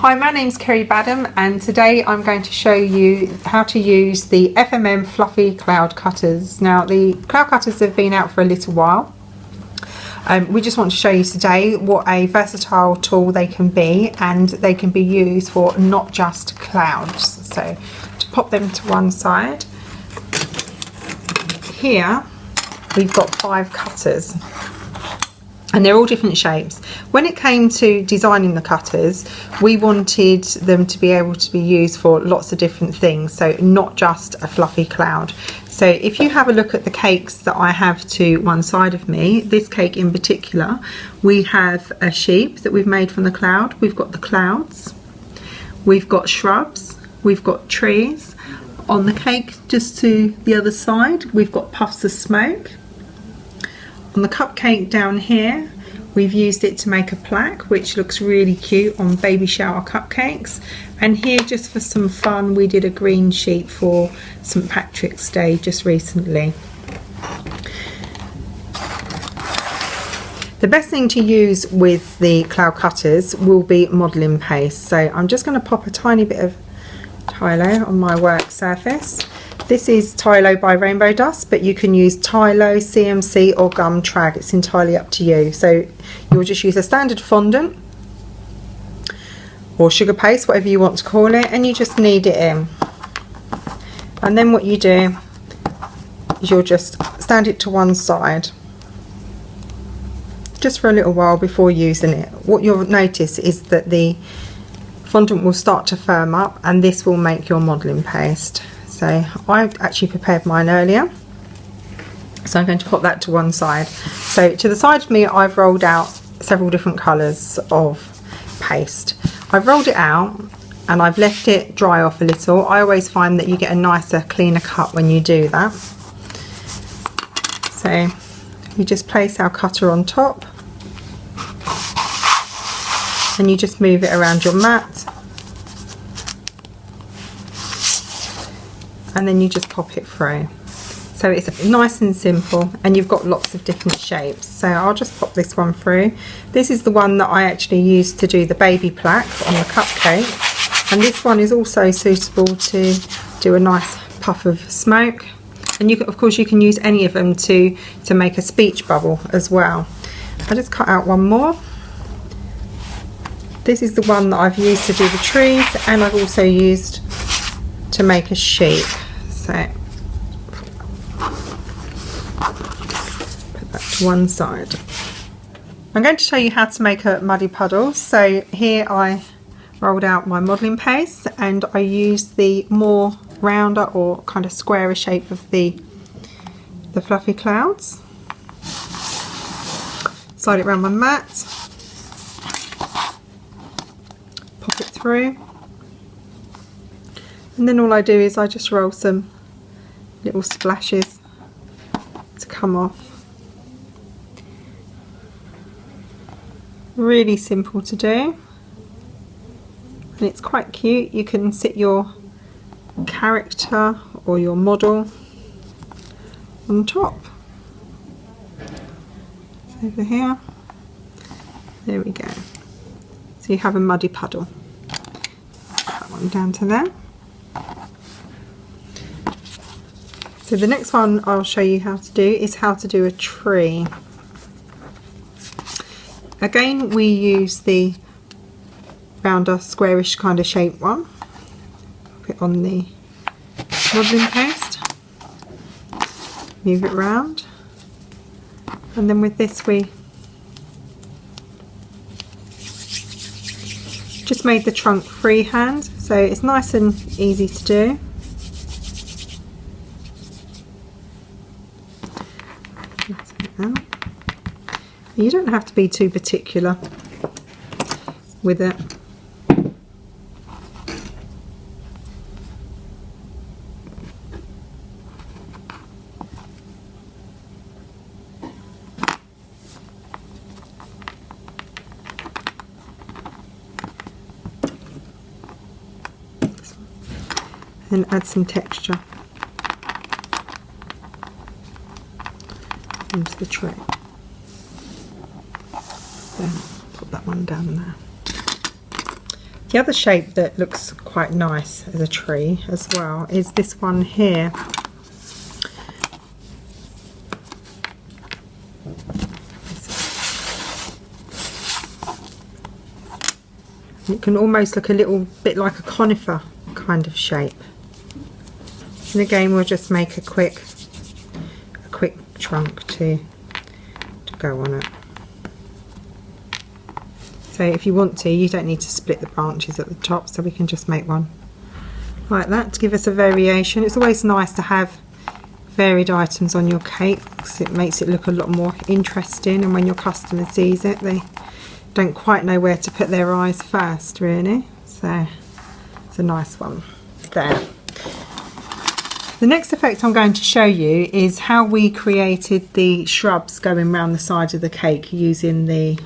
Hi, my name's Kerry Badham and today I'm going to show you how to use the FMM Fluffy Cloud Cutters. Now the cloud cutters have been out for a little while. We just want to show you today what a versatile tool they can be, and they can be used for not just clouds. So to pop them to one side, here we've got 5 cutters. And they're all different shapes. When it came to designing the cutters, we wanted them to be able to be used for lots of different things, so not just a fluffy cloud. So if you have a look at the cakes that I have to one side of me, this cake in particular, we have a sheep that we've made from the cloud. We've got the clouds, we've got shrubs, we've got trees. On the cake just to the other side, we've got puffs of smoke. On the cupcake down here, we've used it to make a plaque which looks really cute on baby shower cupcakes. And here, just for some fun, we did a green sheet for St. Patrick's Day just recently. The best thing to use with the cloud cutters will be modelling paste. So I'm just going to pop a tiny bit of Tylo on my work surface. This is Tylo by Rainbow Dust, but you can use Tylo, CMC or gum trag. It's entirely up to you. So you'll just use a standard fondant or sugar paste, whatever you want to call it, and you just knead it in. And then what you do is you'll just stand it to one side just for a little while before using it. What you'll notice is that the fondant will start to firm up, and this will make your modelling paste. So I've actually prepared mine earlier, so I'm going to put that to one side. So to the side of me, I've rolled out several different colours of paste. I've rolled it out and I've left it dry off a little. I always find that you get a nicer, cleaner cut when you do that. So we just place our cutter on top and you just move it around your mat. And then you just pop it through. So it's nice and simple, and you've got lots of different shapes. So I'll just pop this one through. This is the one that I actually used to do the baby plaque on the cupcake, and this one is also suitable to do a nice puff of smoke. And you can, of course, you can use any of them to make a speech bubble as well. I just cut out one more. This is the one that I've used to do the trees, and I've also used to make a sheep. So put that to one side. I'm going to show you how to make a muddy puddle. So here I rolled out my modelling paste and I used the more rounder or kind of squarer shape of the fluffy clouds. Slide it around my mat, pop it through. And then all I do is I just roll some little splashes to come off. Really simple to do, and it's quite cute. You can sit your character or your model on top. Over here, there we go. So you have a muddy puddle. Put that one down to there. So the next one I'll show you how to do is how to do a tree. Again, we use the rounder, squarish kind of shape one. Put it on the modelling paste, move it round, and then with this we just made the trunk freehand, so it's nice and easy to do. You don't have to be too particular with it. And add some texture into the tray. Then put that one down there. The other shape that looks quite nice as a tree as well is this one here. It can almost look a little bit like a conifer kind of shape. And again, we'll just make a quick trunk to go on it. So if you want to, you don't need to split the branches at the top, so we can just make one like that to give us a variation. It's always nice to have varied items on your cake because it makes it look a lot more interesting, and when your customer sees it, they don't quite know where to put their eyes first, really. So it's a nice one there. The next effect I'm going to show you is how we created the shrubs going around the side of the cake using the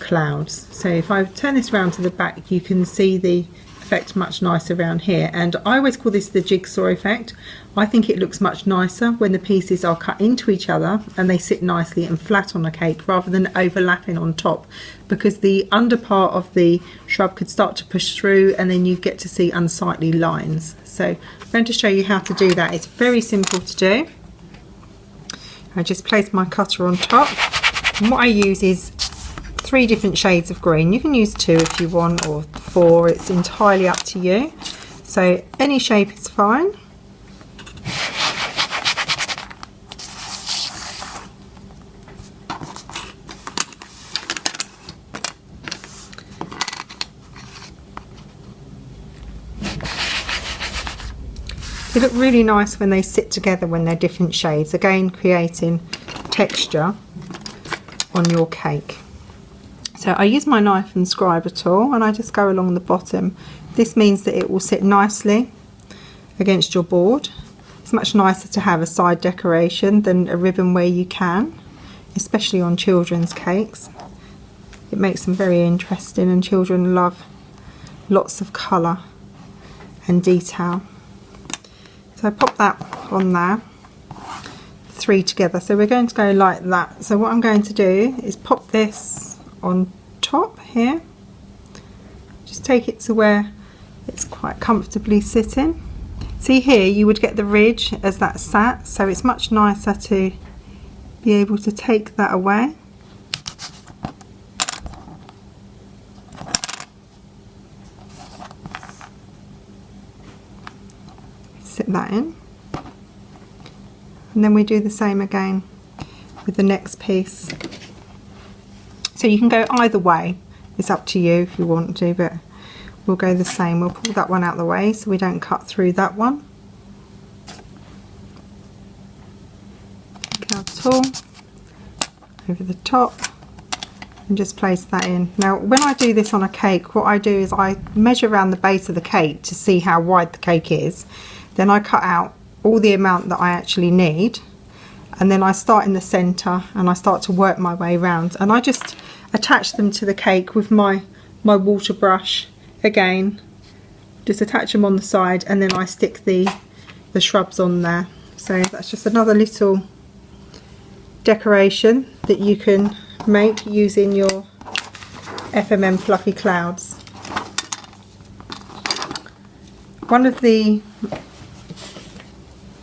clouds. So if I turn this around to the back, you can see the effect much nicer around here, and I always call this the jigsaw effect. I think it looks much nicer when the pieces are cut into each other and they sit nicely and flat on a cake rather than overlapping on top, because the under part of the shrub could start to push through and then you get to see unsightly lines. So I'm going to show you how to do that. It's very simple to do. I just place my cutter on top, and what I use is 3 different shades of green. You can use 2 if you want, or 4, it's entirely up to you. So any shape is fine. They look really nice when they sit together, when they're different shades, again creating texture on your cake. So I use my knife and scriber tool and I just go along the bottom. This means that it will sit nicely against your board. It's much nicer to have a side decoration than a ribbon where you can, especially on children's cakes. It makes them very interesting, and children love lots of colour and detail. So I pop that on there, 3 together. So we're going to go like that. So what I'm going to do is pop this on top here, just take it to where it's quite comfortably sitting. See here, you would get the ridge as that sat, so it's much nicer to be able to take that away. Sit that in, and then we do the same again with the next piece. So you can go either way, it's up to you if you want to, but we'll go the same. We'll pull that one out of the way so we don't cut through that one. Take our tool over the top and just place that in. Now when I do this on a cake, what I do is I measure around the base of the cake to see how wide the cake is. Then I cut out all the amount that I actually need, and then I start in the centre and I start to work my way around, and I just attach them to the cake with my water brush. Again, just attach them on the side, and then I stick the shrubs on there. So that's just another little decoration that you can make using your FMM fluffy clouds. One of the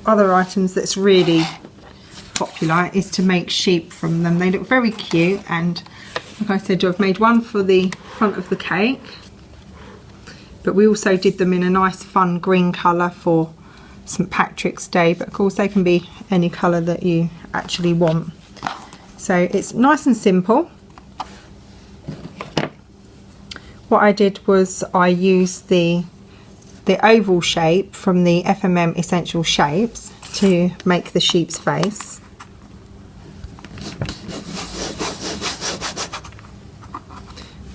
other items that's really popular is to make sheep from them. They look very cute, and like I said, I've made one for the front of the cake, but we also did them in a nice fun green colour for St Patrick's Day, but of course they can be any colour that you actually want. So it's nice and simple. What I did was I used the oval shape from the FMM Essential Shapes to make the sheep's face.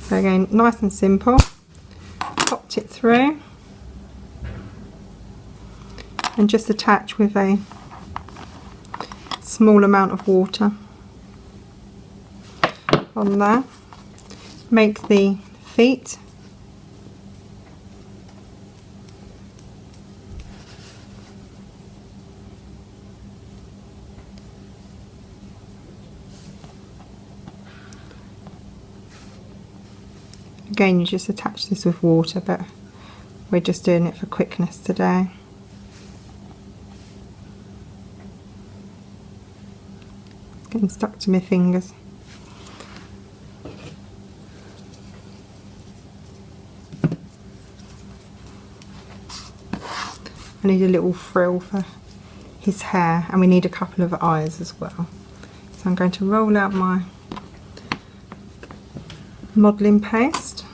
So again, nice and simple. Popped it through and just attach with a small amount of water on there. Make the feet. Again, you just attach this with water, but we're just doing it for quickness today. It's getting stuck to my fingers. I need a little frill for his hair, and we need a couple of eyes as well. So I'm going to roll out my modelling paste.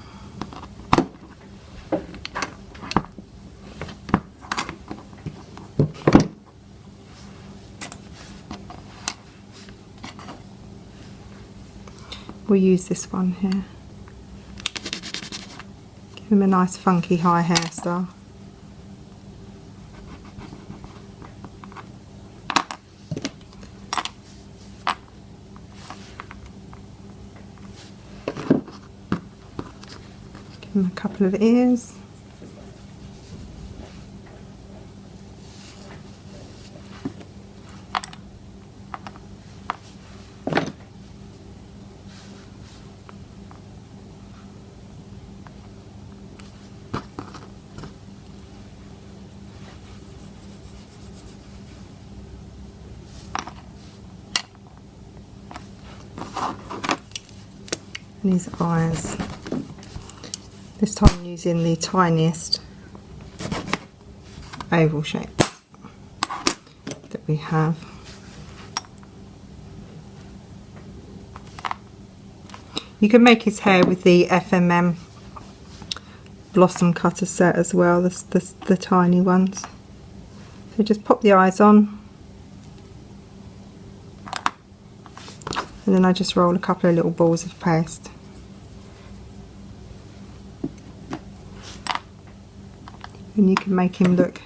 We'll use this one here. Give him a nice funky high hairstyle. Give him a couple of ears. And his eyes. This time I'm using the tiniest oval shape that we have. You can make his hair with the FMM blossom cutter set as well, the tiny ones. So just pop the eyes on, and then I just roll a couple of little balls of paste. And you can make him look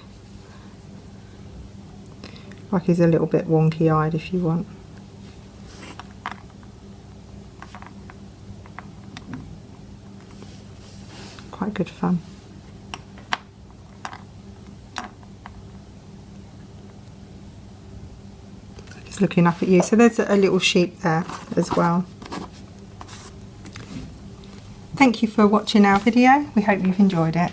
like he's a little bit wonky eyed if you want. Quite good fun. He's looking up at you. So there's a little sheep there as well. Thank you for watching our video. We hope you've enjoyed it.